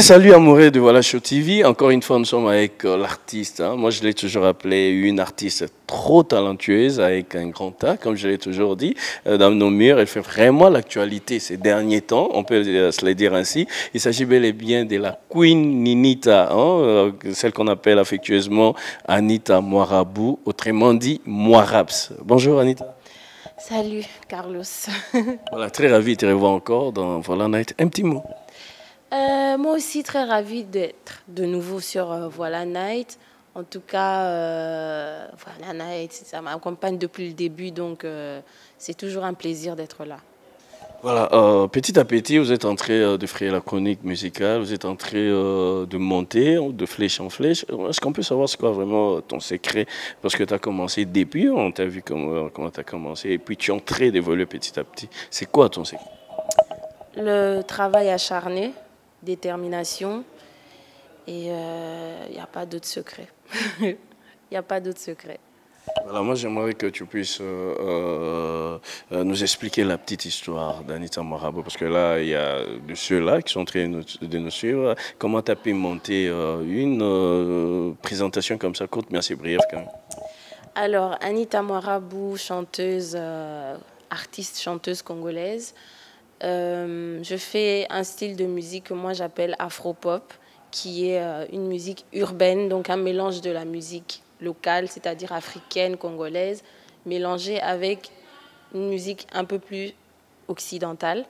Salut amoureux de Voilà Show TV. Encore une fois, nous sommes avec l'artiste. Moi, je l'ai toujours appelé une artiste trop talentueuse avec un grand A, comme je l'ai toujours dit. Dans nos murs, elle fait vraiment l'actualité ces derniers temps. On peut se le dire ainsi. Il s'agit bel et bien de la Queen Ninita, celle qu'on appelle affectueusement Anita Moirabou, autrement dit Moirabs. Bonjour Anita. Salut Carlos. Voilà, très ravi de te revoir encore dans Voilà Night. Un petit mot. Moi aussi très ravie d'être de nouveau sur Voilà Night. En tout cas, Voilà Night, ça m'accompagne depuis le début, donc c'est toujours un plaisir d'être là. Voilà, petit à petit, vous êtes en train de frayer la chronique musicale, vous êtes en train de monter de flèche en flèche. Est-ce qu'on peut savoir c'est quoi vraiment ton secret? Parce que tu as commencé depuis, on t'a vu comment tu as commencé, et puis tu es en train d'évoluer petit à petit. C'est quoi ton secret? Le travail acharné, détermination, et il n'y a pas d'autre secret. Il n'y a pas d'autre secret. Voilà, moi j'aimerais que tu puisses nous expliquer la petite histoire d'Anita Moirabou, parce que là, il y a de ceux-là qui sont en train de nous suivre. Comment tu as pu monter une présentation comme ça, courte mais assez brève quand même? Alors, Anita Moirabou, chanteuse, artiste, chanteuse congolaise. Je fais un style de musique que moi j'appelle afro-pop, qui est une musique urbaine, donc un mélange de la musique locale, c'est-à-dire africaine, congolaise, mélangée avec une musique un peu plus occidentale.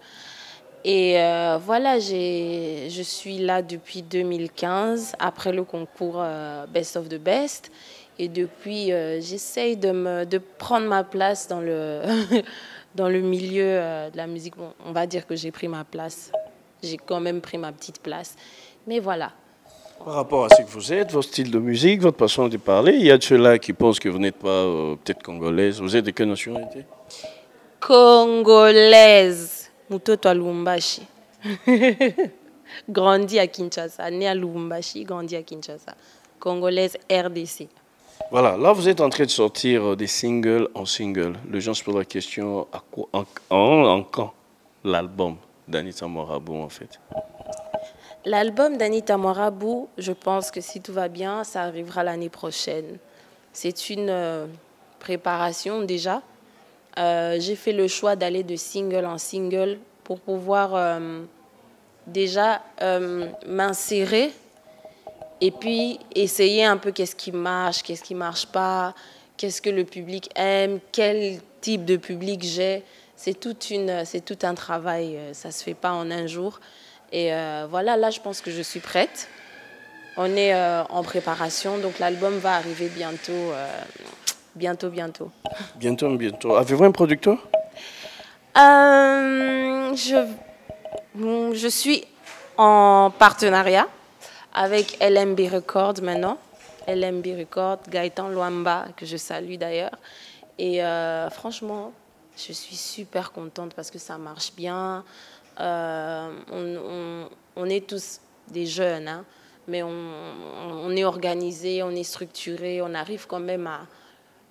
Et voilà, je suis là depuis 2015, après le concours Best of the Best. Et depuis, j'essaye de prendre ma place dans le, dans le milieu de la musique. Bon, on va dire que j'ai pris ma place. J'ai quand même pris ma petite place. Mais voilà. Par rapport à ce que vous êtes, votre style de musique, votre façon de parler, il y a de ceux-là qui pensent que vous n'êtes pas peut-être congolaise. Vous êtes de quelle nationalité? Congolaise. Mutoto à Lubumbashi. Grandi à Kinshasa. Né à Lubumbashi, grandi à Kinshasa. Congolaise RDC. Voilà, là vous êtes en train de sortir des singles en single. Les gens se posent la question, en quand l'album d'Anita Moirabou en fait? L'album d'Anita Moirabou, je pense que si tout va bien, ça arrivera l'année prochaine. C'est une préparation déjà. J'ai fait le choix d'aller de single en single pour pouvoir déjà m'insérer et puis essayer un peu qu'est-ce qui marche pas, qu'est-ce que le public aime, quel type de public j'ai. C'est tout un travail, ça se fait pas en un jour. Et voilà, là je pense que je suis prête. On est en préparation, donc l'album va arriver bientôt, bientôt. Bientôt. Avez-vous un producteur? Euh, je, je suis en partenariat avec LMB Records maintenant. LMB Records, Gaëtan Luamba, que je salue d'ailleurs. Et franchement, je suis super contente parce que ça marche bien. On est tous des jeunes, hein, mais on est organisé, on est structuré, on arrive quand même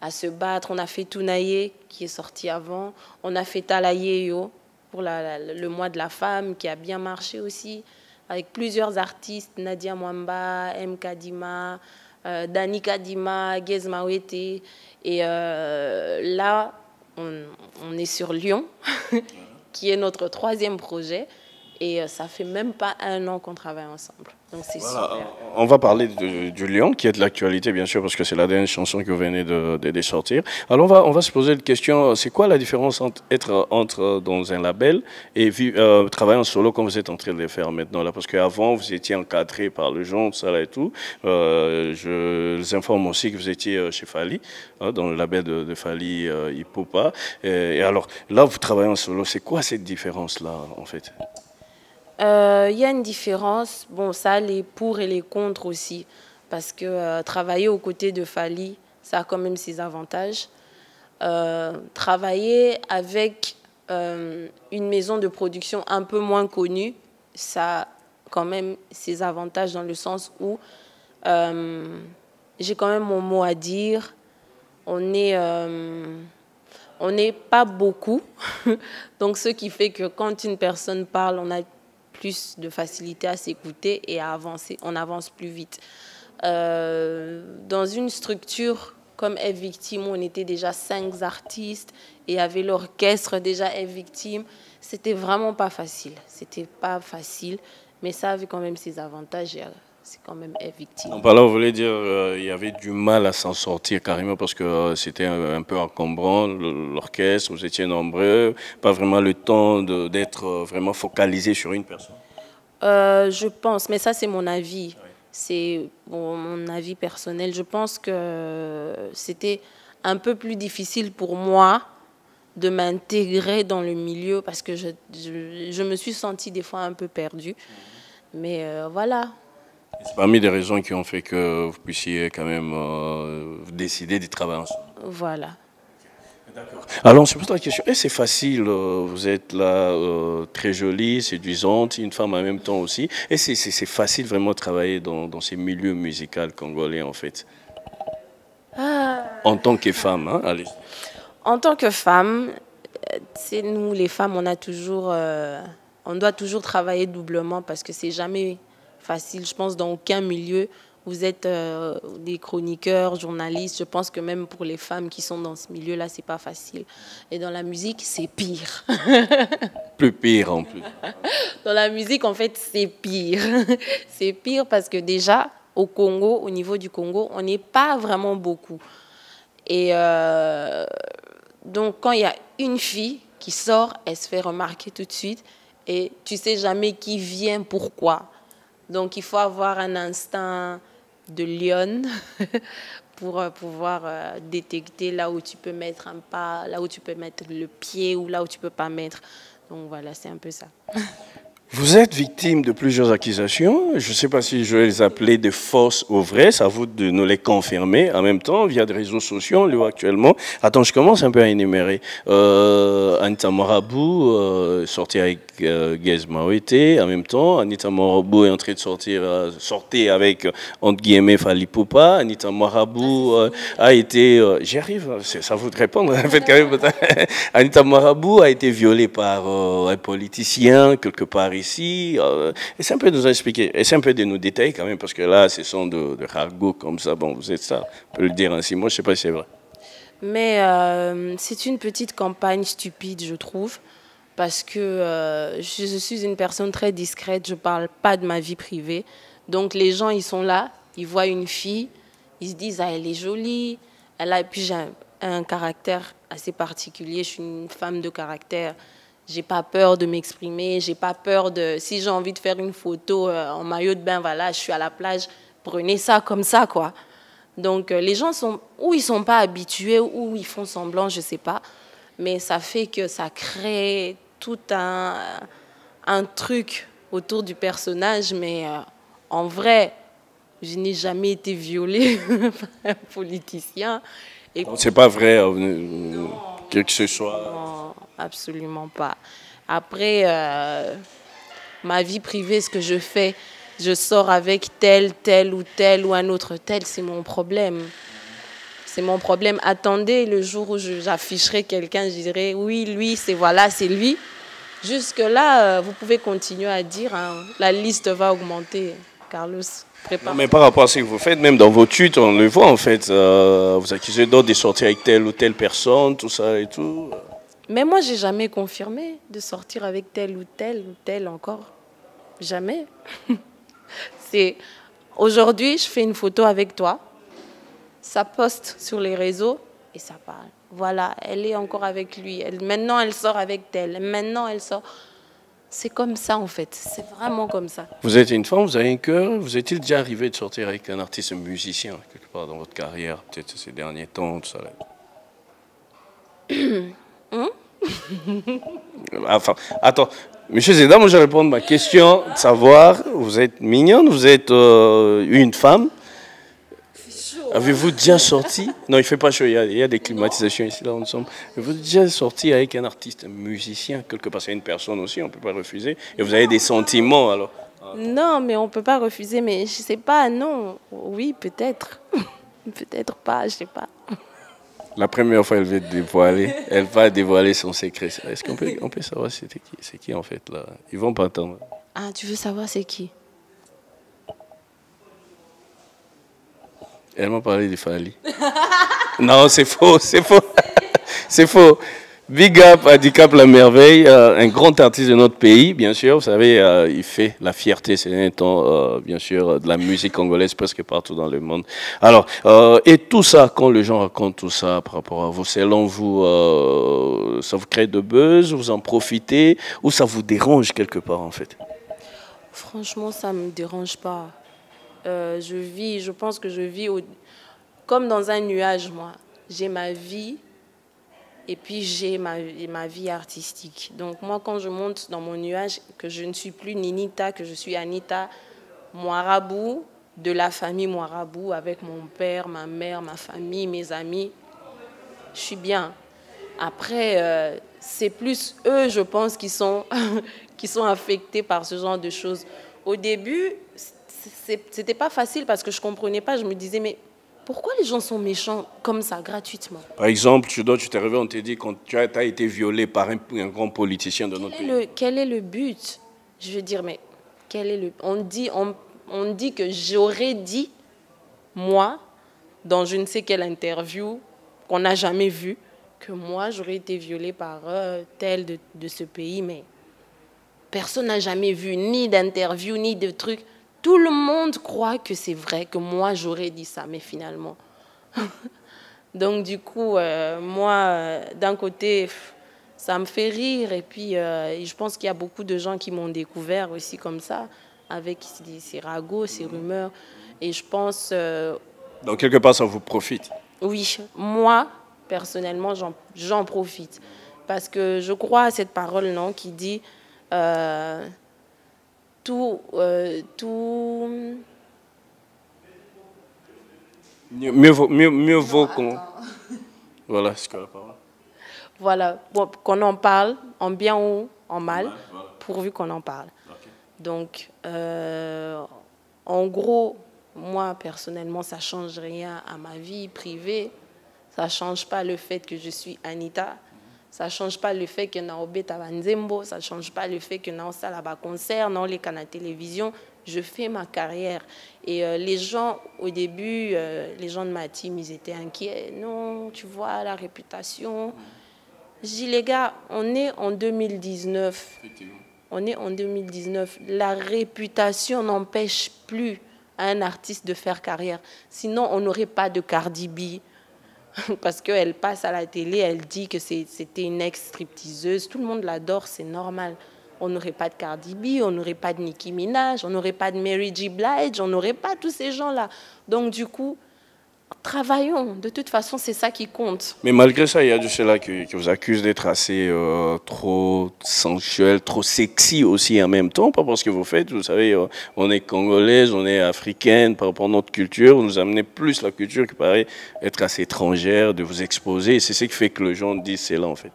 à se battre. On a fait Tunaye qui est sorti avant. On a fait Talayeyo pour le mois de la femme qui a bien marché aussi, avec plusieurs artistes, Nadia Mwamba, M. Kadima, Dani Kadima, Gez Mawete. Et là, on est sur Lyon, qui est notre troisième projet. Et ça fait même pas un an qu'on travaille ensemble. Donc c'est Voilà, super. on va parler du Lion, qui est de l'actualité, bien sûr, parce que c'est la dernière chanson que vous venez de sortir. Alors, on va se poser une question. C'est quoi la différence entre être dans un label et travailler en solo comme vous êtes en train de le faire maintenant là? Parce qu'avant, vous étiez encadré par le genre, ça là et tout. Je les informe aussi que vous étiez chez Fali, dans le label de Fali Ipupa. Et alors, là, vous travaillez en solo. C'est quoi cette différence-là, en fait? Y a une différence. Bon, ça, les pour et les contre aussi. Parce que travailler aux côtés de Fali, ça a quand même ses avantages. Travailler avec une maison de production un peu moins connue, ça a quand même ses avantages dans le sens où j'ai quand même mon mot à dire. On est, on n'est pas beaucoup. Donc, ce qui fait que quand une personne parle, on a plus de facilité à s'écouter et à avancer. On avance plus vite. Dans une structure comme F Victime, où on était déjà 5 artistes et avait l'orchestre déjà F Victime, c'était vraiment pas facile. C'était pas facile, mais ça avait quand même ses avantages. C'est quand même F Victime. Par là, vous voulez dire il y avait du mal à s'en sortir carrément parce que c'était un peu encombrant, l'orchestre, vous étiez nombreux, pas vraiment le temps d'être vraiment focalisé sur une personne. Je pense, mais ça c'est mon avis. C'est mon avis personnel. Je pense que c'était un peu plus difficile pour moi de m'intégrer dans le milieu parce que je me suis sentie des fois un peu perdue. Mais voilà. C'est parmi des raisons qui ont fait que vous puissiez quand même décider d'y travailler ensemble. Voilà. D'accord. Alors, c'est pour la question. Et c'est facile, vous êtes là, très jolie, séduisante, une femme en même temps aussi. Et c'est facile vraiment de travailler dans ces milieux musicaux congolais, en fait. En tant que femme, hein? Allez. En tant que femme, c'est nous les femmes, on doit toujours travailler doublement parce que c'est jamais facile. Je pense dans aucun milieu. Vous êtes des chroniqueurs, journalistes. Je pense que même pour les femmes qui sont dans ce milieu-là, c'est pas facile. Et dans la musique, c'est pire. Plus pire en plus. Dans la musique, en fait, c'est pire. C'est pire parce que déjà, au Congo, au niveau du Congo, on n'est pas vraiment beaucoup. Et donc, quand il y a une fille qui sort, elle se fait remarquer tout de suite. Et tu sais jamais qui vient, pourquoi. Donc, il faut avoir un instinct de lionne pour pouvoir détecter là où tu peux mettre un pas, là où tu peux mettre le pied ou là où tu peux pas mettre. Donc voilà, c'est un peu ça. Vous êtes victime de plusieurs accusations. Je ne sais pas si je vais les appeler de fausses ou vraies. C'est à vous de nous les confirmer en même temps via des réseaux sociaux. Là, actuellement, attends, je commence un peu à énumérer. Anita Marabou sorti avec Gez Mawete. En même temps, Anita Marabou est en train de sortir avec entre guillemets Fally Ipupa. Anita Marabou a été, j'y arrive, ça vous de répondre. En fait, quand même, Anita Marabou a été violée par un politicien quelque part ici. Essaye un peu de nous expliquer, essaye un peu de nous détailler quand même, parce que là, ce sont de ragots comme ça. Bon, vous êtes ça, on peut le dire ainsi. Moi, je ne sais pas si c'est vrai. Mais c'est une petite campagne stupide, je trouve, parce que je suis une personne très discrète, je ne parle pas de ma vie privée. Donc les gens, ils sont là, ils voient une fille, ils se disent, ah, elle est jolie. Et puis j'ai un caractère assez particulier, je suis une femme de caractère. J'ai pas peur de m'exprimer, j'ai pas peur de... Si j'ai envie de faire une photo en maillot de bain, voilà, je suis à la plage, prenez ça comme ça, quoi. Donc les gens sont... Ou ils sont pas habitués, ou ils font semblant, je sais pas. Mais ça fait que ça crée tout un truc autour du personnage. Mais en vrai, je n'ai jamais été violée par un politicien. C'est pas vrai, quel que ce soit. Non, absolument pas. Après, ma vie privée, ce que je fais, je sors avec tel ou un autre tel, c'est mon problème. C'est mon problème. Attendez le jour où j'afficherai quelqu'un, je dirai oui, lui, c'est voilà, c'est lui. Jusque-là, vous pouvez continuer à dire, hein, la liste va augmenter. Carlos, prépare. Mais par rapport à ce que vous faites, même dans vos tweets, on le voit en fait. Vous accusez d'autres de sortir avec telle ou telle personne, tout ça et tout. Mais moi, j'ai jamais confirmé de sortir avec tel ou tel encore. Jamais. C'est aujourd'hui, je fais une photo avec toi, ça poste sur les réseaux et ça parle. Voilà, elle est encore avec lui. Maintenant, elle sort avec tel. Maintenant, elle sort. C'est comme ça, en fait. C'est vraiment comme ça. Vous êtes une femme, vous avez un cœur. Vous est-il déjà arrivé de sortir avec un artiste musicien, quelque part dans votre carrière, peut-être ces derniers temps, tout ça là. Enfin, attends. Monsieur Zeda, moi je vais répondre à ma question, de savoir, vous êtes mignonne, vous êtes une femme. Avez-vous déjà sorti? Non, il ne fait pas chaud, il y a des climatisations ici, là, nous sommes. Avez-vous déjà sorti avec un artiste, un musicien, quelque part? C'est une personne aussi, on ne peut pas refuser. Et vous avez des sentiments, alors? Non, mais on ne peut pas refuser, mais je ne sais pas, non. Oui, peut-être. Peut-être pas, je ne sais pas. La première fois, elle va dévoiler son secret. Est-ce qu'on peut savoir c'est qui en fait, là? Ils vont pas attendre. Ah, tu veux savoir c'est qui? Elle m'a parlé de Fali. Non, c'est faux, c'est faux. C'est faux. Big up à Dicap La Merveille, un grand artiste de notre pays, bien sûr. Vous savez, il fait la fierté ces derniers temps, bien sûr, de la musique congolaise presque partout dans le monde. Alors, et tout ça, quand les gens racontent tout ça par rapport à vous, selon vous, ça vous crée de buzz, vous en profitez, ou ça vous dérange quelque part en fait? Franchement, ça ne me dérange pas. Je pense que je vis comme dans un nuage, moi. J'ai ma vie et puis j'ai ma vie artistique. Donc moi, quand je monte dans mon nuage, que je ne suis plus Ninita, que je suis Anita Moirabou, de la famille Moirabou, avec mon père, ma mère, ma famille, mes amis, je suis bien. Après, c'est plus eux, je pense, qui sont, qui sont affectés par ce genre de choses. Au début, c'était pas facile parce que je comprenais pas. Je me disais, mais pourquoi les gens sont méchants comme ça, gratuitement? Par exemple, tu t'es réveillé, on t'a dit que tu as été violé par un grand politicien de notre pays. Quel est le but? Je veux dire, mais quel est le... On dit que j'aurais dit, moi, dans je ne sais quelle interview qu'on n'a jamais vue, que moi, j'aurais été violée par tel de ce pays, mais personne n'a jamais vu ni d'interview, ni de trucs. Tout le monde croit que c'est vrai, que moi, j'aurais dit ça, mais finalement. Donc, du coup, moi, d'un côté, ça me fait rire. Et puis, je pense qu'il y a beaucoup de gens qui m'ont découvert aussi comme ça, avec ces ragots, ces rumeurs. Et je pense... Donc, quelque part, ça vous profite? Oui, moi, personnellement, j'en profite. Parce que je crois à cette parole, non, qui dit... tout... Mieux vaut qu'on... Voilà, c'est quoi la parole? Voilà, bon, qu'on en parle, en bien ou en mal, Voilà. pourvu qu'on en parle. Okay. Donc, en gros, moi, personnellement, ça ne change rien à ma vie privée. Ça ne change pas le fait que je suis Anita. Ça ne change pas le fait que Naobe Tabanzembo. Ça ne change pas le fait que Naosa là-bas concert, non, les canaux télévision. Je fais ma carrière. Et les gens, au début, les gens de ma team, ils étaient inquiets. Non, tu vois, la réputation. Je dis, les gars, on est en 2019. On est en 2019. La réputation n'empêche plus un artiste de faire carrière. Sinon, on n'aurait pas de Cardi B. Parce qu'elle passe à la télé, elle dit que c'était une ex-stripteaseuse. Tout le monde l'adore, c'est normal. On n'aurait pas de Cardi B, on n'aurait pas de Nicki Minaj, on n'aurait pas de Mary J. Blige, on n'aurait pas tous ces gens-là. Donc, du coup, travaillons. De toute façon, c'est ça qui compte. Mais malgré ça, il y a de ceux-là qui vous accusent d'être assez trop sensuel, trop sexy aussi en même temps, pas parce que vous faites. Vous savez, on est congolaise, on est africaine, par rapport à notre culture, vous nous amenez plus la culture qui paraît être assez étrangère, de vous exposer. C'est ce qui fait que les gens disent c'est là en fait.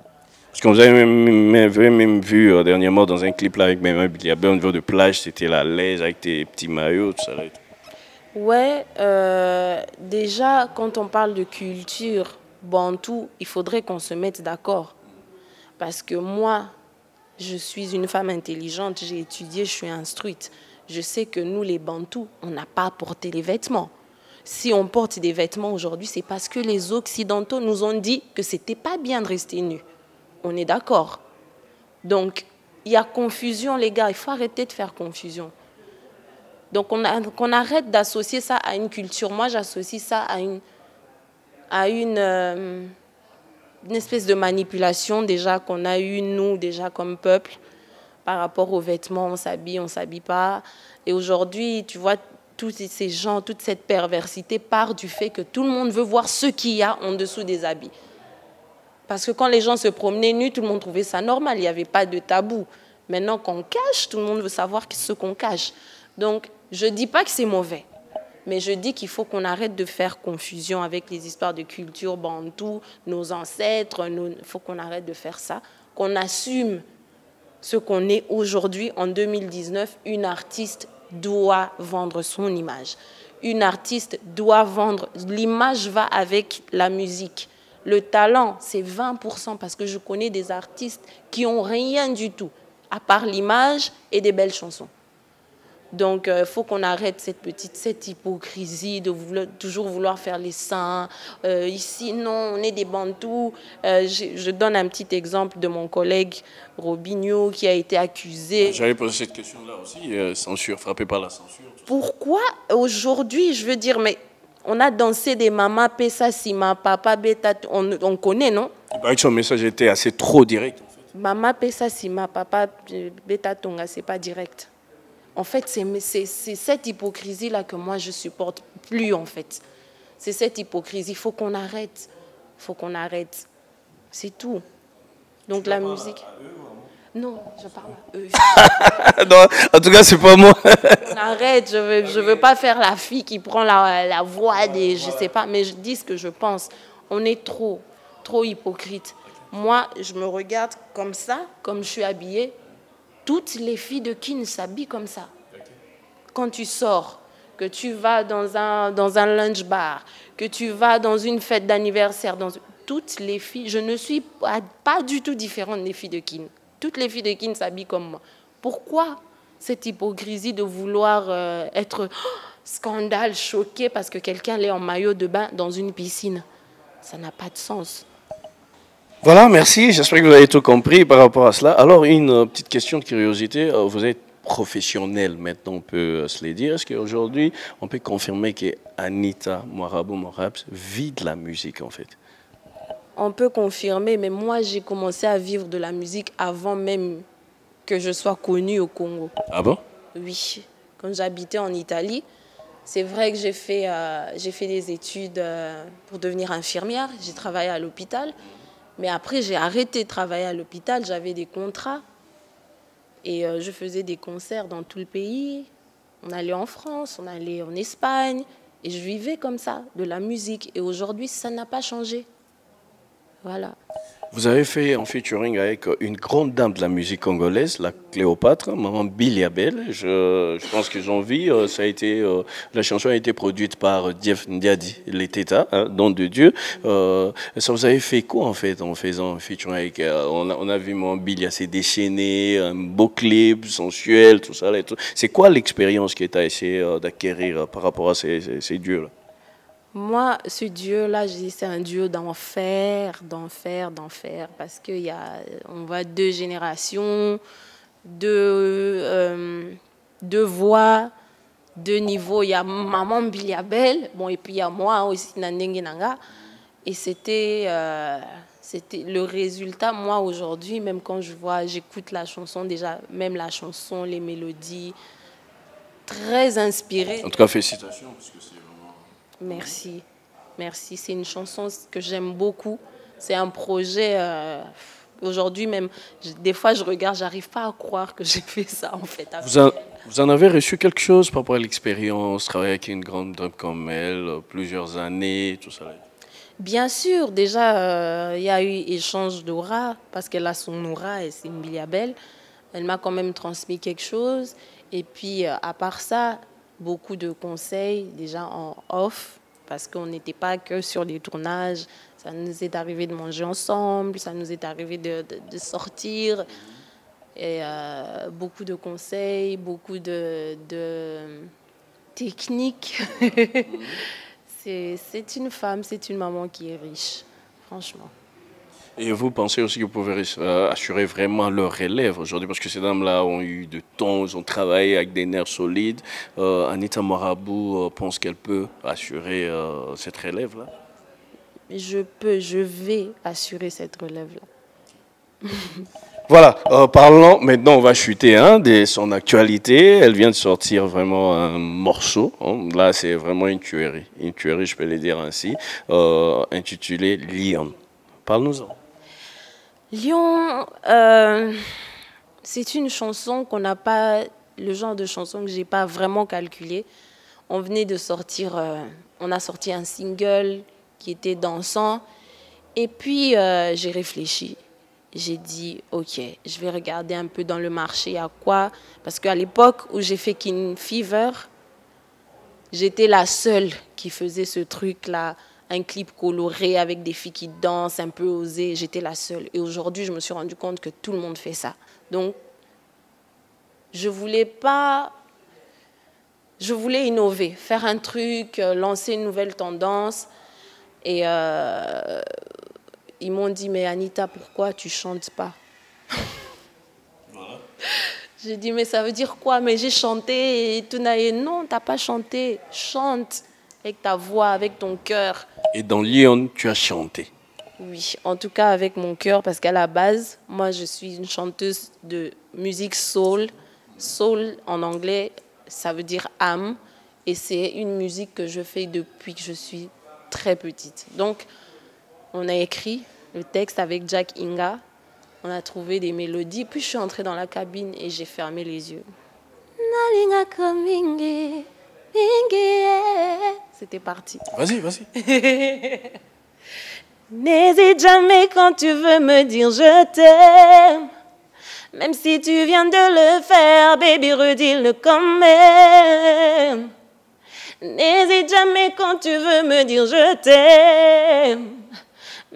Parce que vous avez même vu dernièrement dans un clip là avec Mema Biliabe au niveau de plage, c'était la laise avec tes petits maillots, tout ça là. Ouais, déjà, quand on parle de culture bantou, il faudrait qu'on se mette d'accord. Parce que moi, je suis une femme intelligente, j'ai étudié, je suis instruite. Je sais que nous, les bantous, on n'a pas porté les vêtements. Si on porte des vêtements aujourd'hui, c'est parce que les Occidentaux nous ont dit que ce n'était pas bien de rester nus. On est d'accord. Donc, il y a confusion, les gars. Il faut arrêter de faire confusion. Donc, qu'on arrête d'associer ça à une culture. Moi, j'associe ça à une espèce de manipulation déjà qu'on a eue, nous, déjà comme peuple, par rapport aux vêtements. On s'habille pas. Et aujourd'hui, tu vois, tous ces gens, toute cette perversité part du fait que tout le monde veut voir ce qu'il y a en dessous des habits. Parce que quand les gens se promenaient nus, tout le monde trouvait ça normal. Il n'y avait pas de tabou. Maintenant qu'on cache, tout le monde veut savoir ce qu'on cache. Donc, je ne dis pas que c'est mauvais, mais je dis qu'il faut qu'on arrête de faire confusion avec les histoires de culture bantou, nos ancêtres. Il faut qu'on arrête de faire ça, qu'on assume ce qu'on est aujourd'hui en 2019. Une artiste doit vendre son image. Une artiste doit vendre. L'image va avec la musique. Le talent, c'est 20% parce que je connais des artistes qui n'ont rien du tout. à part l'image et des belles chansons. Donc, il faut qu'on arrête cette hypocrisie de toujours vouloir faire les saints. Ici, non, on est des Bantous. Je donne un petit exemple de mon collègue Robinho qui a été accusé. J'avais posé cette question-là aussi, censure, frappé par la censure. Pourquoi aujourd'hui, je veux dire, mais on a dansé des mamas, Pessa, Sima, Papa, Beta, on connaît, non? Son message était assez trop direct. En fait. Mama, Pessa, Sima, Papa, Beta, Tonga, c'est pas direct. En fait, c'est cette hypocrisie-là que moi, je supporte plus, en fait. C'est cette hypocrisie. Il faut qu'on arrête. Il faut qu'on arrête. C'est tout. Donc, la musique... Non, je parle à eux. Non, en tout cas, c'est pas moi. On arrête. Je veux pas faire la fille qui prend la voix des... Je sais pas, mais je dis ce que je pense. On est trop hypocrite. Moi, je me regarde comme ça, comme je suis habillée. Toutes les filles de Kin s'habillent comme ça. Quand tu sors, que tu vas dans un lunch bar, que tu vas dans une fête d'anniversaire, toutes les filles, je ne suis pas du tout différente des filles de Kin. Toutes les filles de Kin s'habillent comme moi. Pourquoi cette hypocrisie de vouloir être scandale, choquée parce que quelqu'un est en maillot de bain dans une piscine? Ça n'a pas de sens. Voilà, merci. J'espère que vous avez tout compris par rapport à cela. Alors, une petite question de curiosité. Vous êtes professionnel, maintenant on peut se le dire. Est-ce qu'aujourd'hui, on peut confirmer qu'Anita Mwarabou-Morabs vit de la musique, en fait? On peut confirmer, mais moi, j'ai commencé à vivre de la musique avant même que je sois connue au Congo. Ah bon? Oui. Quand j'habitais en Italie, c'est vrai que j'ai fait des études pour devenir infirmière. J'ai travaillé à l'hôpital. Mais après, j'ai arrêté de travailler à l'hôpital. J'avais des contrats. Et je faisais des concerts dans tout le pays. On allait en France, on allait en Espagne. Et je vivais comme ça, de la musique. Et aujourd'hui, ça n'a pas changé. Voilà. Vous avez fait un featuring avec une grande dame de la musique congolaise, la Cléopâtre, Maman Billy Abel. Je pense qu'ils ont vu. La chanson a été produite par Dief Ndiadi, les Teta, Don de Dieu. Ça vous avez fait quoi en fait en faisant un featuring avec on a vu Maman Billy assez déchaîné, un beau clip, sensuel, tout ça. C'est quoi l'expérience que tu as essayé d'acquérir par rapport à ces dieux-là? Moi, ce Dieu-là, c'est un Dieu d'enfer, parce qu'on voit deux générations, deux voix, deux niveaux. Il y a Maman Biliabel, bon, et puis il y a moi aussi, Nandenge Nanga. Et c'était le résultat, moi, aujourd'hui, même quand j'écoute la chanson, déjà, même la chanson, les mélodies, très inspirées. En tout cas, félicitations, parce que c'est... Merci, merci. C'est une chanson que j'aime beaucoup. C'est un projet. Aujourd'hui même, des fois je regarde, j'arrive pas à croire que j'ai fait ça en fait. Vous en avez reçu quelque chose par rapport à l'expérience, travailler avec une grande dame comme elle, plusieurs années, tout ça? Bien sûr, déjà il y a eu échange d'aura parce qu'elle a son aura et c'est une Biliabel. Elle m'a quand même transmis quelque chose. Et puis à part ça, beaucoup de conseils déjà en off parce qu'on n'était pas que sur les tournages. Ça nous est arrivé de manger ensemble, ça nous est arrivé de sortir. Et beaucoup de conseils, beaucoup de techniques. C'est une femme, c'est une maman qui est riche, franchement. Et vous pensez aussi que vous pouvez assurer vraiment leur relève aujourd'hui? Parce que ces dames-là ont eu du temps, ils ont travaillé avec des nerfs solides. Anita Mwarabou pense qu'elle peut assurer cette relève-là? Je vais assurer cette relève-là. Voilà, parlons, maintenant on va chuter de son actualité. Elle vient de sortir vraiment un morceau. Là, c'est vraiment une tuerie, je peux le dire ainsi, intitulé Lion. Parle-nous-en. Lion, c'est une chanson qu'on n'a pas, le genre de chanson que j'ai pas vraiment calculé. On venait de sortir, on a sorti un single qui était dansant. Et puis j'ai réfléchi. J'ai dit, ok, je vais regarder un peu dans le marché à quoi. Parce qu'à l'époque où j'ai fait King Fever, j'étais la seule qui faisait ce truc-là. Un clip coloré avec des filles qui dansent, un peu osé. J'étais la seule. Et aujourd'hui, je me suis rendu compte que tout le monde fait ça. Donc, je voulais pas... Je voulais innover, faire un truc, lancer une nouvelle tendance. Et ils m'ont dit, mais Anita, pourquoi tu chantes pas? Voilà. J'ai dit, mais ça veut dire quoi? Mais j'ai chanté et tout. Non, t'as pas chanté. Chante avec ta voix, avec ton cœur. Et dans Lyon, tu as chanté? Oui, en tout cas avec mon cœur, parce qu'à la base, moi, je suis une chanteuse de musique soul. Soul, en anglais, ça veut dire âme. Et c'est une musique que je fais depuis que je suis très petite. Donc, on a écrit le texte avec Jack Inga. On a trouvé des mélodies. Puis, je suis entrée dans la cabine et j'ai fermé les yeux. C'était parti. Vas-y, vas-y. N'hésite jamais quand tu veux me dire je t'aime. Même si tu viens de le faire, baby, redis-le quand même. N'hésite jamais quand tu veux me dire je t'aime.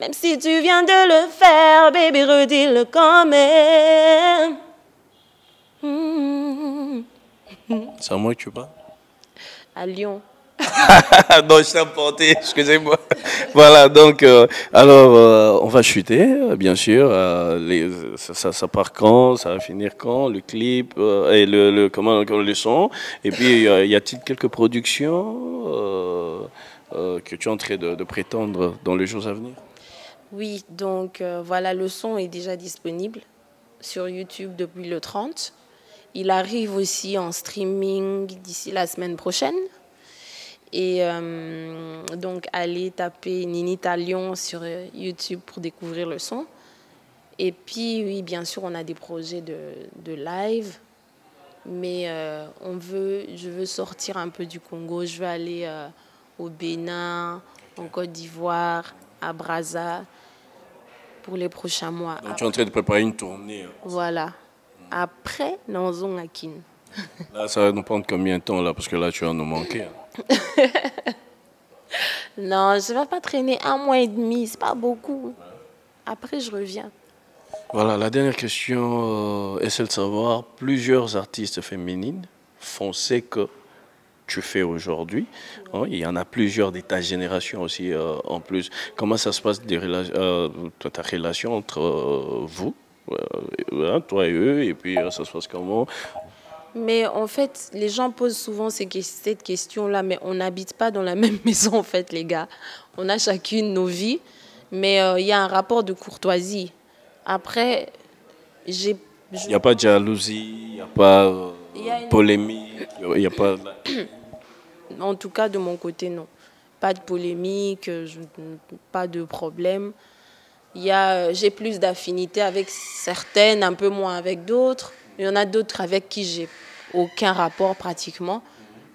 Même si tu viens de le faire, baby, redis-le quand même. C'est à moi que tu parles? À Lyon. Non, je t'ai emporté, excusez-moi. Voilà, donc, alors, on va chuter, bien sûr. Ça part quand? Ça va finir quand? Le clip et le son. Et puis, y a-t-il quelques productions que tu es en train de prétendre dans les jours à venir? Oui, donc voilà, le son est déjà disponible sur YouTube depuis le 30. Il arrive aussi en streaming d'ici la semaine prochaine. Et donc, allez taper Ninita Lyon sur YouTube pour découvrir le son. Et puis, oui, bien sûr, on a des projets de live. Mais je veux sortir un peu du Congo. Je veux aller au Bénin, en Côte d'Ivoire, à Brazza, pour les prochains mois. Donc, tu es en train de préparer une tournée. Voilà. Après, Nanzon Akin. Là, ça va nous prendre combien de temps, là? Parce que là, tu vas nous manquer. Non, je ne vais pas traîner 1 mois et demi, c'est pas beaucoup. Après, je reviens. Voilà, la dernière question est celle de savoir, plusieurs artistes féminines font ce que tu fais aujourd'hui. Hein, il y en a plusieurs de ta génération aussi en plus. Comment ça se passe ta relation entre vous, toi et eux, et puis ça se passe comment? Mais en fait, les gens posent souvent cette question-là, mais on n'habite pas dans la même maison, en fait, les gars. On a chacune nos vies, mais il y a un rapport de courtoisie. Après, il n'y a pas de jalousie, il n'y a pas de polémique, il n'y a pas... En tout cas, de mon côté, non. Pas de polémique, pas de problème. J'ai plus d'affinité avec certaines, un peu moins avec d'autres. Il y en a d'autres avec qui j'ai aucun rapport pratiquement,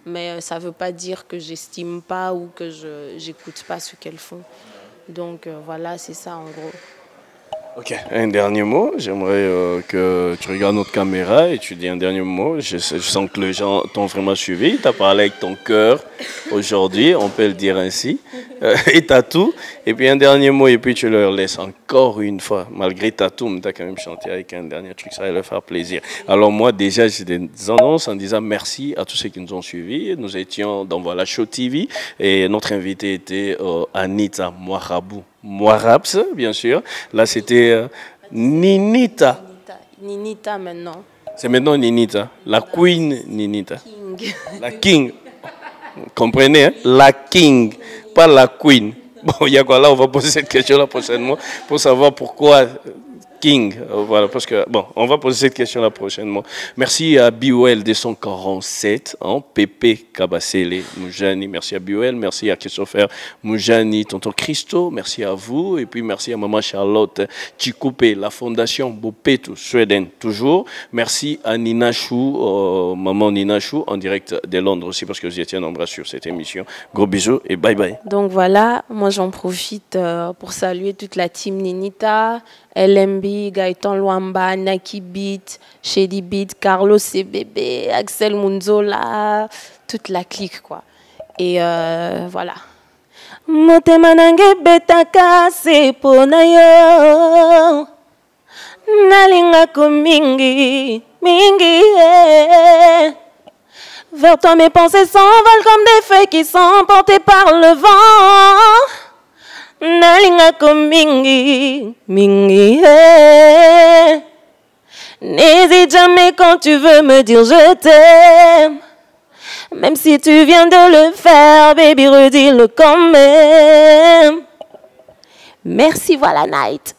mais ça ne veut pas dire que j'estime pas ou que je n'écoute pas ce qu'elles font. Donc voilà, c'est ça en gros. Ok, un dernier mot. J'aimerais que tu regardes notre caméra et tu dis un dernier mot. Je sens que les gens t'ont vraiment suivi. Tu as parlé avec ton cœur aujourd'hui, on peut le dire ainsi. Et t'as tout. Et puis un dernier mot, et puis tu leur laisses encore une fois. Malgré ta tout, tu as quand même chanté avec un dernier truc, ça va leur faire plaisir. Alors moi, déjà, j'ai des annonces en disant merci à tous ceux qui nous ont suivis. Nous étions dans Voilà Show TV et notre invité était Anita Moirabs, bien sûr. Là, c'était Ninita. Ninita maintenant. C'est maintenant Ninita. La Queen Ninita. King. La King. Vous comprenez, hein? La King, pas la Queen. Bon, il y a quoi là? On va poser cette question là prochainement pour savoir pourquoi King. Voilà, parce que, bon, on va poser cette question là prochainement. Merci à BOL 247, hein, Pépé Kabasele Moujani. Merci à BOL, merci à Christopher Moujani, tonton Christo, merci à vous. Et puis merci à maman Charlotte Chikoupe, la fondation Bopeto, Sweden, toujours. Merci à Nina Chou, maman Nina Chou, en direct de Londres aussi, parce que vous étiez nombreux sur cette émission. Gros bisous et bye bye. Donc voilà, moi j'en profite pour saluer toute la team Ninita, LMB, Gaëtan Luamba, Naki Beat, Shady Beat, Carlos CBB, Axel Munzola, toute la clique quoi. Et voilà. Motema nange betaka se pona yo Nalingako mingi, mingi, eh. Vers toi mes pensées s'envolent comme des feuilles qui sont portées par le vent. Nalingako mingi, mingi, eh. N'hésite jamais quand tu veux me dire je t'aime. Même si tu viens de le faire, baby, redis-le quand même. Merci, voilà Night.